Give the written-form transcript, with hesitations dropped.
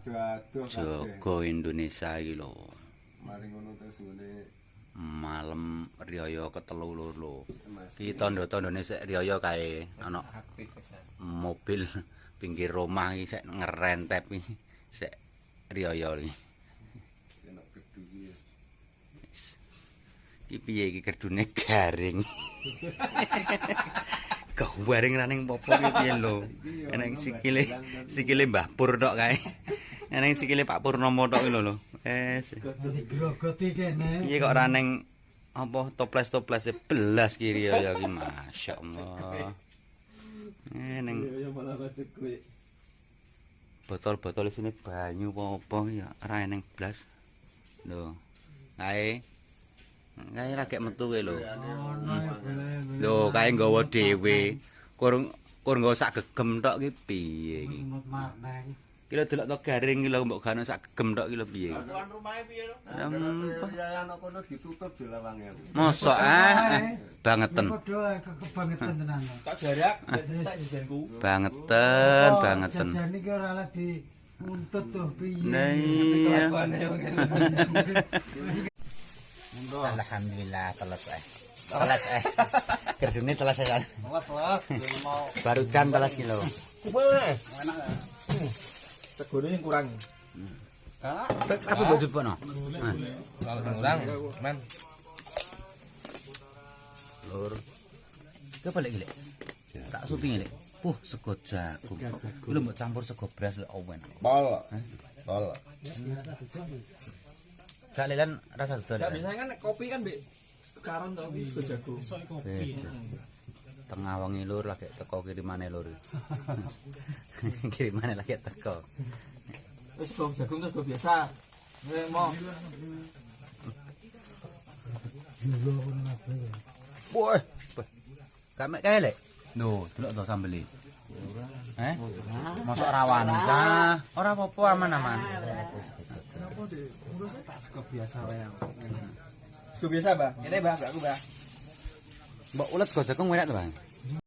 Aduh-aduh Jaga Indonesia iki lho. Mari ngono terus ngene. Malam riyaya ketelu lho. Iki tanda-tandane sik riyaya kae ana mobil pinggir rumah iki sik ngerentep iki sik riyaya iki. Enak gedhu iki. Iki piye iki gerdune garing. Garing raning popo iki piye lho. Eneng sikile Mbah Pur tok kae. Eneng sikile Pak Purnomo tok lho. Digrogoti kene. Piye kok raneng apa toples-toples belas kiri ya iki masyaallah. Eneng botol-botol isine banyu apa ya ora eneng blas. Lho. Kae lagi metu kowe lho. Lho kae nggawa dhewe. Kurang nggawa sak gegem tok ki piye iki? Ki lho delok to garing ki lho mbok gano sak gegem tok ki lho piye? Tuan rumahe piye lho? Ya ana kono ditutup dilawange. Mosok bangeten. Padha kebangetan tenan. Tak jarak, tak jajanku. Bangeten. Jajan iki ora oleh diuntut tuh piye. Nah iya. Alhamdulillah selesai. Selesai. Gerdune selesai kan. Telas, mau Barudan telas kilo. kumaha? Enak. Segone yang kurang. Apa baju pono? Kalau kurang, men. Lur. Ke balik gile. Tak syuting gile. Sego jagung. Kuwi lho mbok campur sego beras lho awen. Pol. Pol. Gak lelan rasa dodol. Ya biasanya kan kopi kan mbek karon to wis jago. Tengah wengi lur lagi teko kirimane lur. Kirimane lagi teko. Wis jagung terus go biasa. Mau. Woi. Kamek kae lek. Lho, delok to sambeli. Mosok rawani ta? Ora apa-apa aman-aman. Sego biasa wae. Sego biasa, Bang. Ngene, Bang, aku, Bang. Mbok ulet go jagung enak to, Bang?